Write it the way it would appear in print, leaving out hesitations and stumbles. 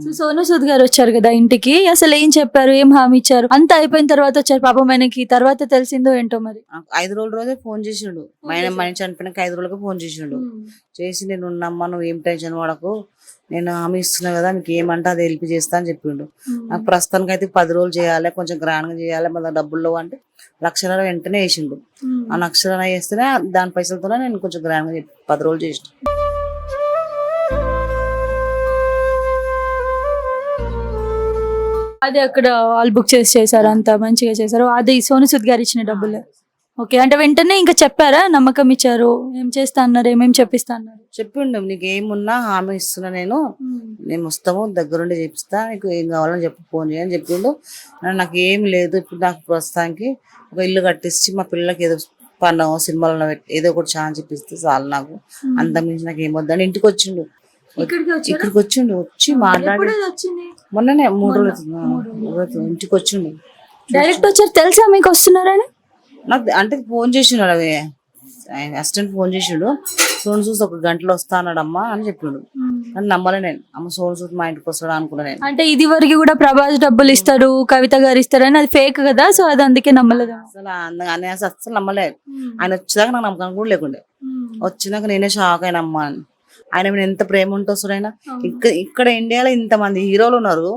So Sonu Sood గారు వచ్చారు కదా ఇంటికి, అసలు ఏం చెప్పారు, ఏం హామీ ఇచ్చారు? అంతా అయిపోయిన తర్వాత వచ్చారు పాపం, ఆయనకి తర్వాత తెలిసిందో ఏంటో మరి. 5 రోజుల రోజే ఫోన్ చేసిండు. మనిషి చనిపోయినాక 5 రోజులకి ఫోన్ చేసిండు. చేసి నేను ఉన్నమ్మా, నువ్వు ఏం టెన్షన్ పడకు, నేను హామీ ఇస్తున్నా కదా, మీకు ఏమంటే అది హెల్ప్ చేస్తా అని చెప్పిండు. నాకు ప్రస్తుతానికి అయితే 10 రోజులు చేయాలి, కొంచెం గ్రాండ్ గా చేయాలి, మన డబ్బుల్లో అంటే 1,00,000 వెంటనే వేసిండు. ఆ 1,00,000 వేస్తేనే దాని పైసలతోనే నేను కొంచెం గ్రాండ్ గా 10 రోజులు చేసిన. అది అక్కడ వాళ్ళు బుక్ చేశారు, అంతా మంచిగా చేశారు. అది సోను సూద్ గారు ఇచ్చిన డబ్బులు. ఓకే, అంటే వెంటనే ఇంకా చెప్పారా, నమ్మకం ఇచ్చారు, ఏం చేస్తా అన్నారు, ఏమేం చెప్పిస్తా అన్నారు? చెప్పిండు, నీకు ఏమున్నా హామీ ఇస్తున్నా, నేను వస్తాము, దగ్గరుండి చేపిస్తా, నీకు ఏం కావాలని చెప్పి ఫోన్ చేయని చెప్పిండు. నాకు ఏం లేదు ఇప్పుడు, నాకు ప్రస్తుతానికి ఒక ఇల్లు కట్టించి మా పిల్లలకి ఏదో పన్ను సినిమాలను పెట్టి ఏదో ఒకటి ఛాన్స్ చెప్పిస్తే చాలు, నాకు అంత మించి నాకు ఏమొద్దని ఇంటికి వచ్చిండు. ఇక్కడికి వచ్చిండు, వచ్చి మాట్లాడి మొన్ననే 3 రోజులు ఇంటికి వచ్చిండు. డైరెక్ట్ వచ్చారు, తెలుసా మీకు వస్తున్నారని? నాకు అంటే ఫోన్ చేసిండు, అవి అసిస్టెంట్ ఫోన్ చేసిండు. సోను సూద్ 1 గంటలో వస్తా అన్నాడమ్మా అని చెప్పిండు. కానీ నమ్మలే నేను, అమ్మ సోను సూద్ మా ఇంటికి వస్తాడు అనుకున్నా నేను. అంటే ఇది వరకు కూడా ప్రభాస్ డబ్బులు ఇస్తాడు, కవిత గారు ఇస్తారని అది ఫేక్ కదా, సో అది అందుకే నమ్మలేదు. అసలు అనేసి అస్సలు నమ్మలేదు. ఆయన వచ్చేదాకా నాకు నమ్మకం కూడా లేకుండే. వచ్చినాక నేనే షాక్ అయినా, అమ్మ ఆయన మీద ఎంత ప్రేమ ఉంటే వస్తాడు ఆయన. ఇక్కడ ఇండియాలో ఇంతమంది హీరోలు ఉన్నారు,